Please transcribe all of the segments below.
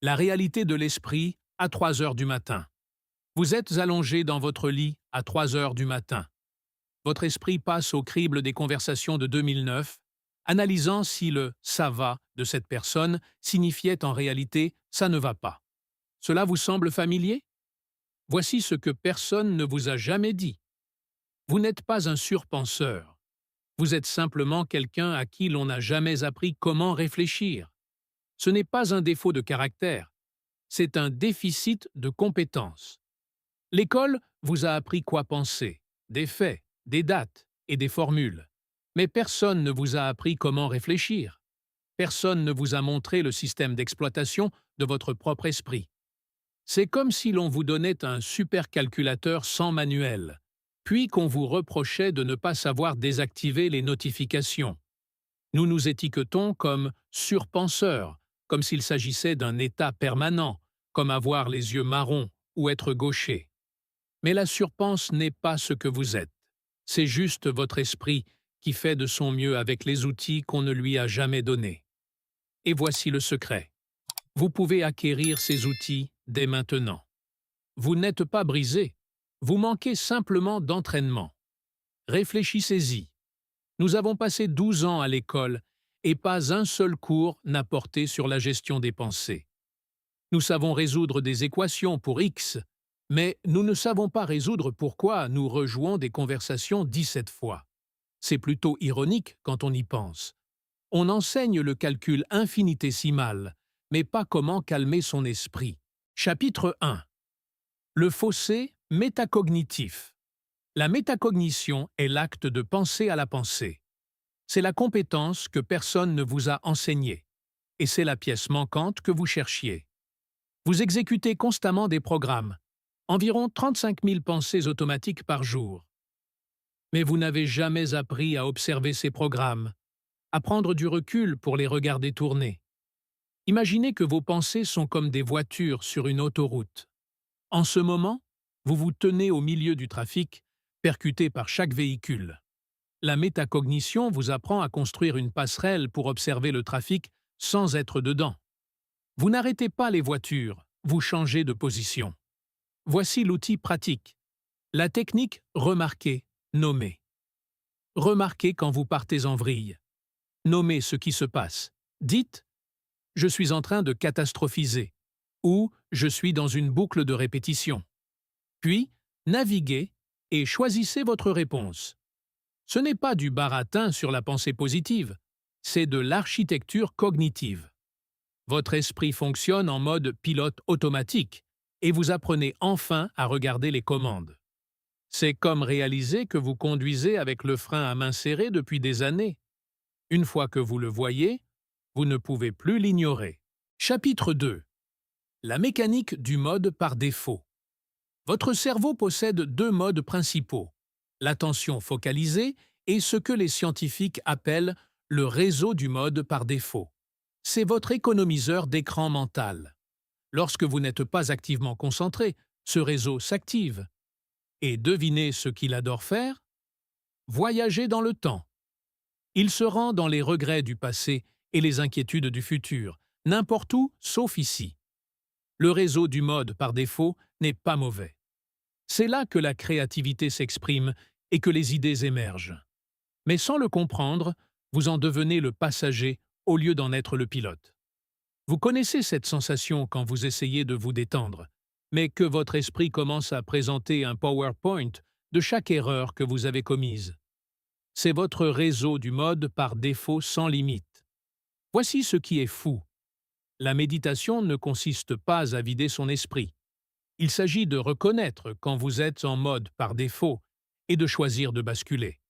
La réalité de l'esprit à 3 heures du matin. Vous êtes allongé dans votre lit à 3 heures du matin. Votre esprit passe au crible des conversations de 2009, analysant si le «ça va» de cette personne signifiait en réalité «ça ne va pas». Cela vous semble familier? Voici ce que personne ne vous a jamais dit. Vous n'êtes pas un surpenseur. Vous êtes simplement quelqu'un à qui l'on n'a jamais appris comment réfléchir. Ce n'est pas un défaut de caractère, c'est un déficit de compétences. L'école vous a appris quoi penser, des faits, des dates et des formules. Mais personne ne vous a appris comment réfléchir. Personne ne vous a montré le système d'exploitation de votre propre esprit. C'est comme si l'on vous donnait un supercalculateur sans manuel, puis qu'on vous reprochait de ne pas savoir désactiver les notifications. Nous nous étiquetons comme surpenseurs, comme s'il s'agissait d'un état permanent, comme avoir les yeux marrons ou être gaucher. Mais la surpense n'est pas ce que vous êtes. C'est juste votre esprit qui fait de son mieux avec les outils qu'on ne lui a jamais donnés. Et voici le secret. Vous pouvez acquérir ces outils dès maintenant. Vous n'êtes pas brisé. Vous manquez simplement d'entraînement. Réfléchissez-y. Nous avons passé 12 ans à l'école et pas un seul cours n'a porté sur la gestion des pensées. Nous savons résoudre des équations pour X, mais nous ne savons pas résoudre pourquoi nous rejouons des conversations 17 fois. C'est plutôt ironique quand on y pense. On enseigne le calcul infinitésimal, mais pas comment calmer son esprit. Chapitre 1. Le fossé métacognitif. La métacognition est l'acte de penser à la pensée. C'est la compétence que personne ne vous a enseignée, et c'est la pièce manquante que vous cherchiez. Vous exécutez constamment des programmes, environ 35 000 pensées automatiques par jour. Mais vous n'avez jamais appris à observer ces programmes, à prendre du recul pour les regarder tourner. Imaginez que vos pensées sont comme des voitures sur une autoroute. En ce moment, vous vous tenez au milieu du trafic, percuté par chaque véhicule. La métacognition vous apprend à construire une passerelle pour observer le trafic sans être dedans. Vous n'arrêtez pas les voitures, vous changez de position. Voici l'outil pratique. La technique remarquer, nommer. Remarquez quand vous partez en vrille. Nommez ce qui se passe. Dites « Je suis en train de catastrophiser » ou « Je suis dans une boucle de répétition ». Puis, naviguez et choisissez votre réponse. Ce n'est pas du baratin sur la pensée positive, c'est de l'architecture cognitive. Votre esprit fonctionne en mode pilote automatique et vous apprenez enfin à regarder les commandes. C'est comme réaliser que vous conduisez avec le frein à main serré depuis des années. Une fois que vous le voyez, vous ne pouvez plus l'ignorer. Chapitre 2. La mécanique du mode par défaut. Votre cerveau possède deux modes principaux, l'attention focalisée et ce que les scientifiques appellent le réseau du mode par défaut. C'est votre économiseur d'écran mental. Lorsque vous n'êtes pas activement concentré, ce réseau s'active. Et devinez ce qu'il adore faire? Voyager dans le temps. Il se rend dans les regrets du passé et les inquiétudes du futur, n'importe où sauf ici. Le réseau du mode par défaut n'est pas mauvais. C'est là que la créativité s'exprime et que les idées émergent. Mais sans le comprendre, vous en devenez le passager au lieu d'en être le pilote. Vous connaissez cette sensation quand vous essayez de vous détendre, mais que votre esprit commence à présenter un PowerPoint de chaque erreur que vous avez commise. C'est votre réseau du mode par défaut sans limite. Voici ce qui est fou. La méditation ne consiste pas à vider son esprit. Il s'agit de reconnaître quand vous êtes en mode par défaut et de choisir de basculer.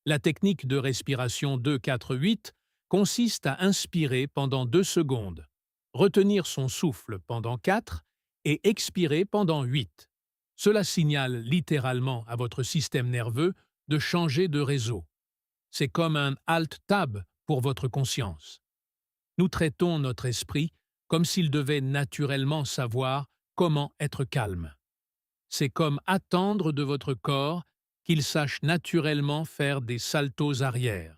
La technique de respiration 2-4-8 consiste à inspirer pendant 2 secondes, retenir son souffle pendant 4 et expirer pendant 8. Cela signale littéralement à votre système nerveux de changer de réseau. C'est comme un Alt-Tab pour votre conscience. Nous traitons notre esprit comme s'il devait naturellement savoir comment être calme. C'est comme attendre de votre corps qu'il sache naturellement faire des saltos arrière.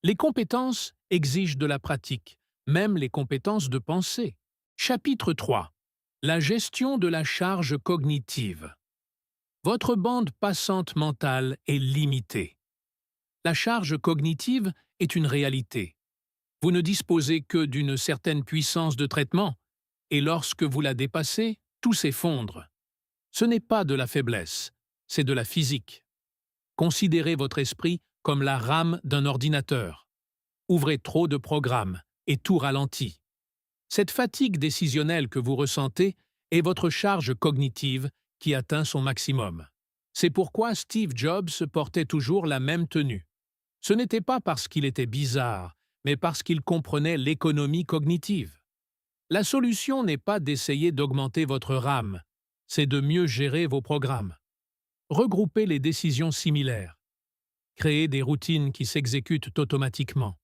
Les compétences exigent de la pratique, même les compétences de pensée. Chapitre 3. La gestion de la charge cognitive. Votre bande passante mentale est limitée. La charge cognitive est une réalité. Vous ne disposez que d'une certaine puissance de traitement, et lorsque vous la dépassez, tout s'effondre. Ce n'est pas de la faiblesse, c'est de la physique. Considérez votre esprit comme la RAM d'un ordinateur. Ouvrez trop de programmes et tout ralentit. Cette fatigue décisionnelle que vous ressentez est votre charge cognitive qui atteint son maximum. C'est pourquoi Steve Jobs portait toujours la même tenue. Ce n'était pas parce qu'il était bizarre, mais parce qu'il comprenait l'économie cognitive. La solution n'est pas d'essayer d'augmenter votre RAM, c'est de mieux gérer vos programmes. Regroupez les décisions similaires. Créez des routines qui s'exécutent automatiquement.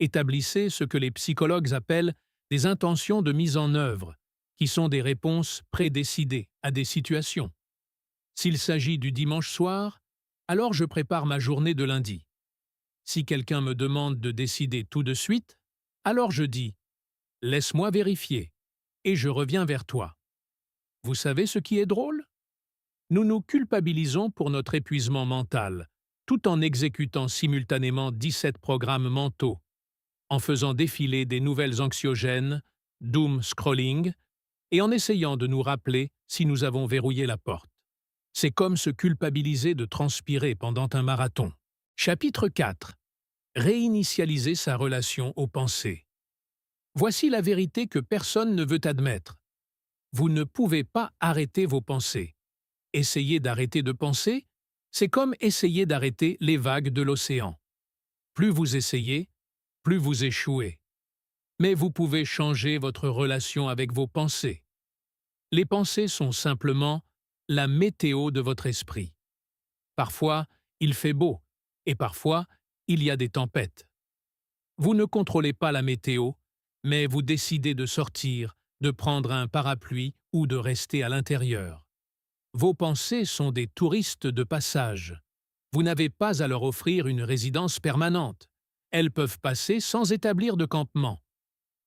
Établissez ce que les psychologues appellent des intentions de mise en œuvre, qui sont des réponses prédécidées à des situations. S'il s'agit du dimanche soir, alors je prépare ma journée de lundi. Si quelqu'un me demande de décider tout de suite, alors je dis « Laisse-moi vérifier » et je reviens vers toi. Vous savez ce qui est drôle? Nous nous culpabilisons pour notre épuisement mental, tout en exécutant simultanément 17 programmes mentaux, en faisant défiler des nouvelles anxiogènes, doom scrolling, et en essayant de nous rappeler si nous avons verrouillé la porte. C'est comme se culpabiliser de transpirer pendant un marathon. Chapitre 4. Réinitialiser sa relation aux pensées. Voici la vérité que personne ne veut admettre. Vous ne pouvez pas arrêter vos pensées. Essayer d'arrêter de penser, c'est comme essayer d'arrêter les vagues de l'océan. Plus vous essayez, plus vous échouez. Mais vous pouvez changer votre relation avec vos pensées. Les pensées sont simplement la météo de votre esprit. Parfois, il fait beau, et parfois, il y a des tempêtes. Vous ne contrôlez pas la météo, mais vous décidez de sortir, de prendre un parapluie ou de rester à l'intérieur. Vos pensées sont des touristes de passage. Vous n'avez pas à leur offrir une résidence permanente. Elles peuvent passer sans établir de campement.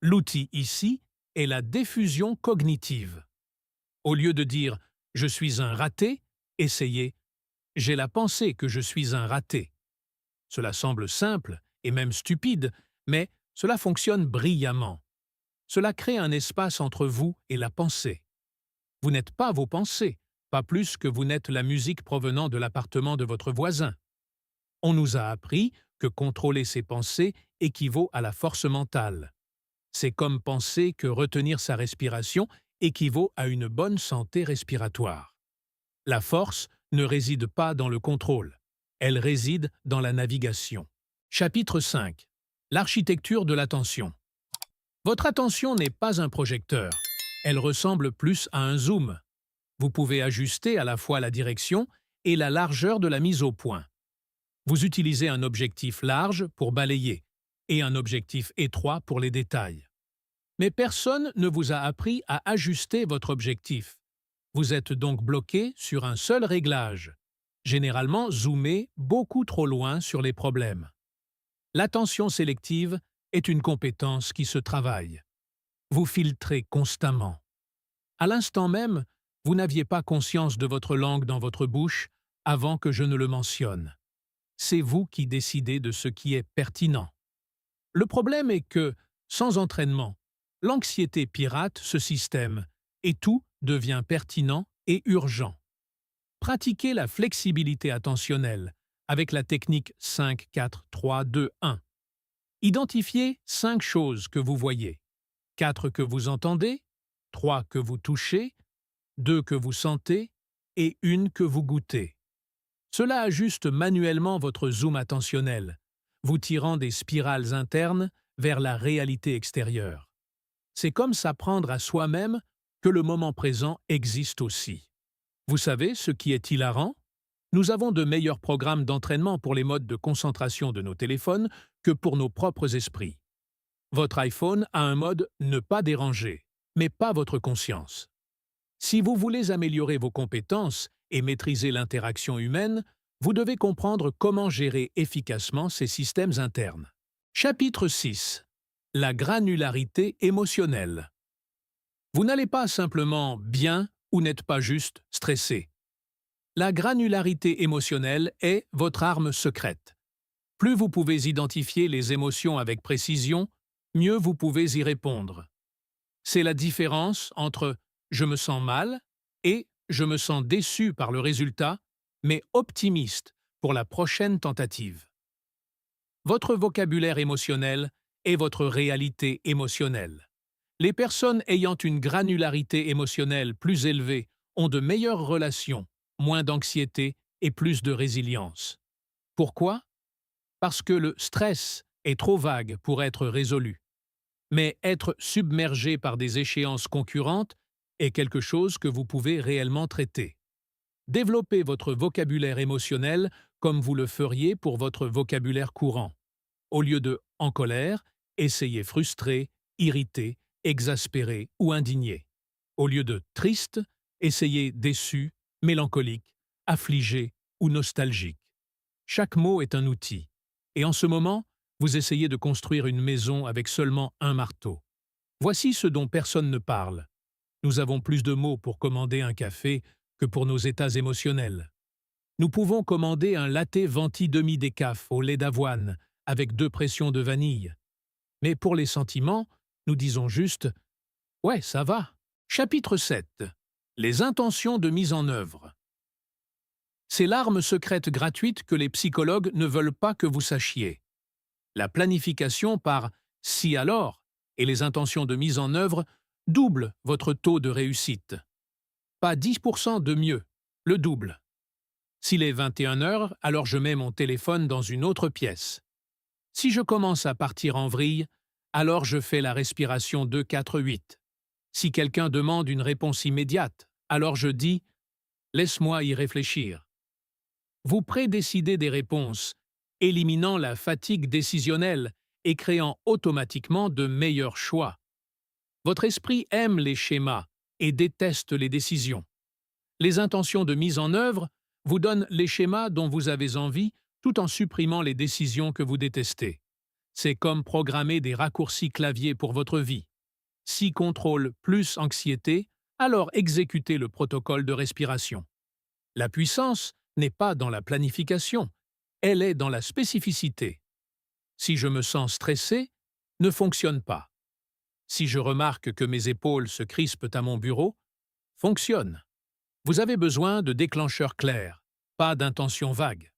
L'outil ici est la diffusion cognitive. Au lieu de dire « je suis un raté », essayez « j'ai la pensée que je suis un raté ». Cela semble simple et même stupide, mais cela fonctionne brillamment. Cela crée un espace entre vous et la pensée. Vous n'êtes pas vos pensées, pas plus que vous n'êtes la musique provenant de l'appartement de votre voisin. On nous a appris que contrôler ses pensées équivaut à la force mentale. C'est comme penser que retenir sa respiration équivaut à une bonne santé respiratoire. La force ne réside pas dans le contrôle, elle réside dans la navigation. Chapitre 5. L'architecture de l'attention. Votre attention n'est pas un projecteur, elle ressemble plus à un zoom. Vous pouvez ajuster à la fois la direction et la largeur de la mise au point. Vous utilisez un objectif large pour balayer et un objectif étroit pour les détails. Mais personne ne vous a appris à ajuster votre objectif. Vous êtes donc bloqué sur un seul réglage, généralement zoomé beaucoup trop loin sur les problèmes. L'attention sélective est une compétence qui se travaille. Vous filtrez constamment. À l'instant même, vous n'aviez pas conscience de votre langue dans votre bouche avant que je ne le mentionne. C'est vous qui décidez de ce qui est pertinent. Le problème est que, sans entraînement, l'anxiété pirate ce système et tout devient pertinent et urgent. Pratiquez la flexibilité attentionnelle avec la technique 5-4-3-2-1. Identifiez 5 choses que vous voyez, 4 que vous entendez, 3 que vous touchez, 2 que vous sentez et 1 que vous goûtez. Cela ajuste manuellement votre zoom attentionnel, vous tirant des spirales internes vers la réalité extérieure. C'est comme s'apprendre à soi-même que le moment présent existe aussi. Vous savez ce qui est hilarant? Nous avons de meilleurs programmes d'entraînement pour les modes de concentration de nos téléphones que pour nos propres esprits. Votre iPhone a un mode « Ne pas déranger », mais pas votre conscience. Si vous voulez améliorer vos compétences et maîtriser l'interaction humaine, vous devez comprendre comment gérer efficacement ces systèmes internes. Chapitre 6. La granularité émotionnelle. Vous n'allez pas simplement bien ou n'êtes pas juste stressé. La granularité émotionnelle est votre arme secrète. Plus vous pouvez identifier les émotions avec précision, mieux vous pouvez y répondre. C'est la différence entre « je me sens mal » et « je me sens déçu par le résultat, mais optimiste pour la prochaine tentative ». Votre vocabulaire émotionnel est votre réalité émotionnelle. Les personnes ayant une granularité émotionnelle plus élevée ont de meilleures relations, moins d'anxiété et plus de résilience. Pourquoi? Parce que le stress est trop vague pour être résolu. Mais être submergé par des échéances concurrentes est quelque chose que vous pouvez réellement traiter. Développez votre vocabulaire émotionnel comme vous le feriez pour votre vocabulaire courant. Au lieu de « en colère », essayez frustré, irrité, exaspéré ou indigné. Au lieu de « triste », essayez déçu, mélancolique, affligé ou nostalgique. Chaque mot est un outil. Et en ce moment, vous essayez de construire une maison avec seulement un marteau. Voici ce dont personne ne parle. Nous avons plus de mots pour commander un café que pour nos états émotionnels. Nous pouvons commander un latte venti demi-décaf au lait d'avoine avec 2 pressions de vanille. Mais pour les sentiments, nous disons juste « Ouais, ça va ». Chapitre 7. Les intentions de mise en œuvre. C'est l'arme secrète gratuite que les psychologues ne veulent pas que vous sachiez. La planification par « si alors » et les intentions de mise en œuvre doublent votre taux de réussite. Pas 10% de mieux, le double. S'il est 21 heures, alors je mets mon téléphone dans une autre pièce. Si je commence à partir en vrille, alors je fais la respiration 2-4-8. Si quelqu'un demande une réponse immédiate, alors je dis « laisse-moi y réfléchir ». Vous prédécidez des réponses, éliminant la fatigue décisionnelle et créant automatiquement de meilleurs choix. Votre esprit aime les schémas et déteste les décisions. Les intentions de mise en œuvre vous donnent les schémas dont vous avez envie tout en supprimant les décisions que vous détestez. C'est comme programmer des raccourcis clavier pour votre vie. Si contrôle plus anxiété, alors exécutez le protocole de respiration. La puissance n'est pas dans la planification, elle est dans la spécificité. Si je me sens stressé, ne fonctionne pas. Si je remarque que mes épaules se crispent à mon bureau, fonctionne. Vous avez besoin de déclencheurs clairs, pas d'intentions vagues.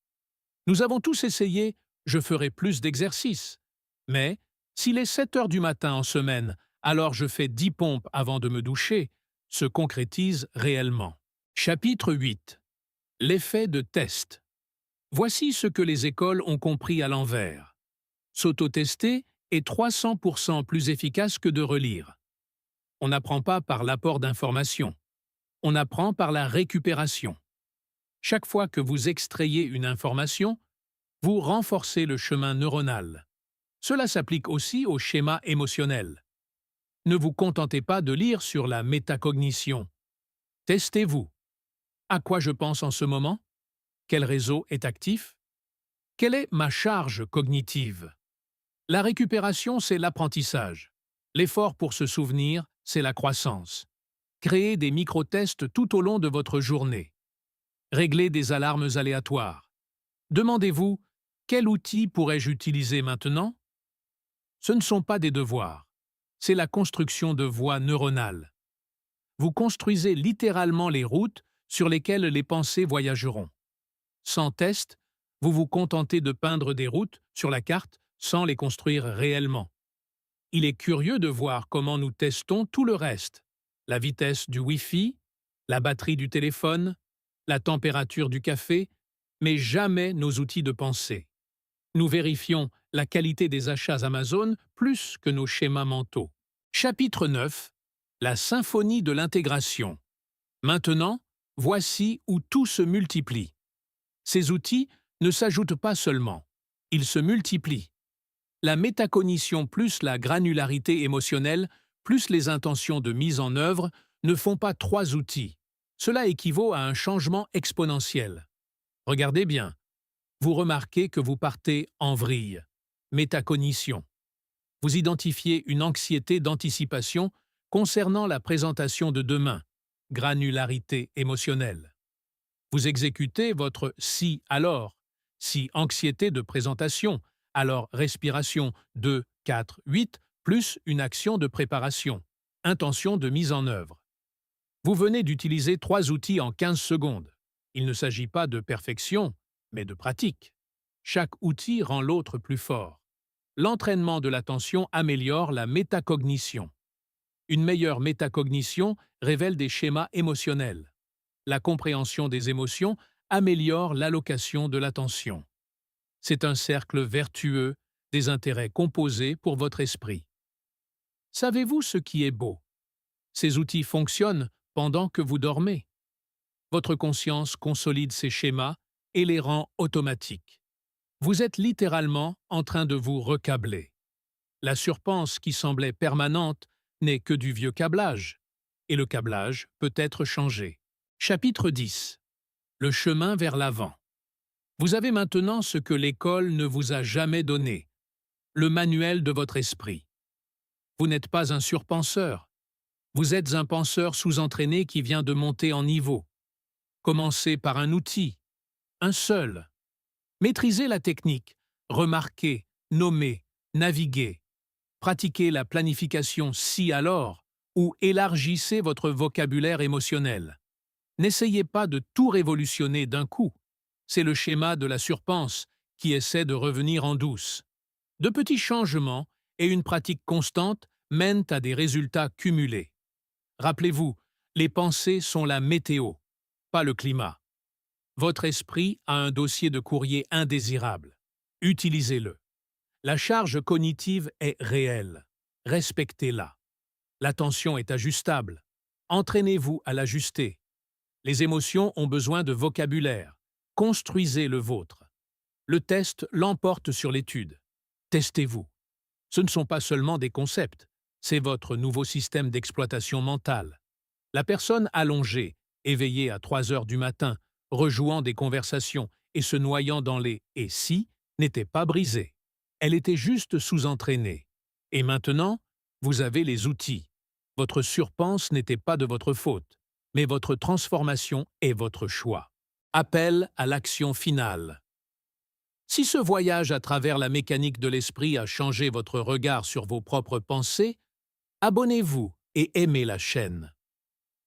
Nous avons tous essayé « je ferai plus d'exercices », mais s'il est 7 heures du matin en semaine, alors je fais 10 pompes avant de me doucher, se concrétise réellement. Chapitre 8. L'effet de test. Voici ce que les écoles ont compris à l'envers. S'auto-tester est 300% plus efficace que de relire. On n'apprend pas par l'apport d'informations. On apprend par la récupération. Chaque fois que vous extrayez une information, vous renforcez le chemin neuronal. Cela s'applique aussi au schéma émotionnel. Ne vous contentez pas de lire sur la métacognition. Testez-vous. À quoi je pense en ce moment? Quel réseau est actif? Quelle est ma charge cognitive? La récupération, c'est l'apprentissage. L'effort pour se souvenir, c'est la croissance. Créez des micro-tests tout au long de votre journée. Réglez des alarmes aléatoires. Demandez-vous « quel outil pourrais-je utiliser maintenant ?» Ce ne sont pas des devoirs. C'est la construction de voies neuronales. Vous construisez littéralement les routes sur lesquelles les pensées voyageront. Sans test, vous vous contentez de peindre des routes sur la carte sans les construire réellement. Il est curieux de voir comment nous testons tout le reste. La vitesse du Wi-Fi, la batterie du téléphone, la température du café, mais jamais nos outils de pensée. Nous vérifions la qualité des achats Amazon plus que nos schémas mentaux. Chapitre 9. La symphonie de l'intégration. Maintenant, voici où tout se multiplie. Ces outils ne s'ajoutent pas seulement, ils se multiplient. La métacognition plus la granularité émotionnelle plus les intentions de mise en œuvre ne font pas 3 outils. Cela équivaut à un changement exponentiel. Regardez bien. Vous remarquez que vous partez en vrille. Métacognition. Vous identifiez une anxiété d'anticipation Concernant la présentation de demain, granularité émotionnelle. Vous exécutez votre si alors, si anxiété de présentation, alors respiration 2, 4, 8, plus une action de préparation, intention de mise en œuvre. Vous venez d'utiliser 3 outils en 15 secondes. Il ne s'agit pas de perfection, mais de pratique. Chaque outil rend l'autre plus fort. L'entraînement de l'attention améliore la métacognition. Une meilleure métacognition révèle des schémas émotionnels. La compréhension des émotions améliore l'allocation de l'attention. C'est un cercle vertueux des intérêts composés pour votre esprit. Savez-vous ce qui est beau? Ces outils fonctionnent pendant que vous dormez. Votre conscience consolide ces schémas et les rend automatiques. Vous êtes littéralement en train de vous recabler. La surpense qui semblait permanente n'est que du vieux câblage, et le câblage peut être changé. Chapitre 10. Le chemin vers l'avant. Vous avez maintenant ce que l'école ne vous a jamais donné, le manuel de votre esprit. Vous n'êtes pas un surpenseur. Vous êtes un penseur sous-entraîné qui vient de monter en niveau. Commencez par un outil, un seul. Maîtrisez la technique, remarquez, nommez, naviguez. Pratiquez la planification si-alors ou élargissez votre vocabulaire émotionnel. N'essayez pas de tout révolutionner d'un coup. C'est le schéma de la surpense qui essaie de revenir en douce. De petits changements et une pratique constante mènent à des résultats cumulés. Rappelez-vous, les pensées sont la météo, pas le climat. Votre esprit a un dossier de courrier indésirable. Utilisez-le. La charge cognitive est réelle. Respectez-la. L'attention est ajustable. Entraînez-vous à l'ajuster. Les émotions ont besoin de vocabulaire. Construisez le vôtre. Le test l'emporte sur l'étude. Testez-vous. Ce ne sont pas seulement des concepts, c'est votre nouveau système d'exploitation mentale. La personne allongée, éveillée à 3 heures du matin, rejouant des conversations et se noyant dans les « et si » n'était pas brisée. Elle était juste sous-entraînée. Et maintenant, vous avez les outils. Votre surpense n'était pas de votre faute, mais votre transformation est votre choix. Appel à l'action finale. Si ce voyage à travers la mécanique de l'esprit a changé votre regard sur vos propres pensées, abonnez-vous et aimez la chaîne.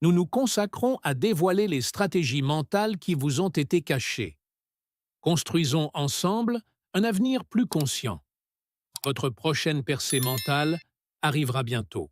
Nous nous consacrons à dévoiler les stratégies mentales qui vous ont été cachées. Construisons ensemble un avenir plus conscient. Votre prochaine percée mentale arrivera bientôt.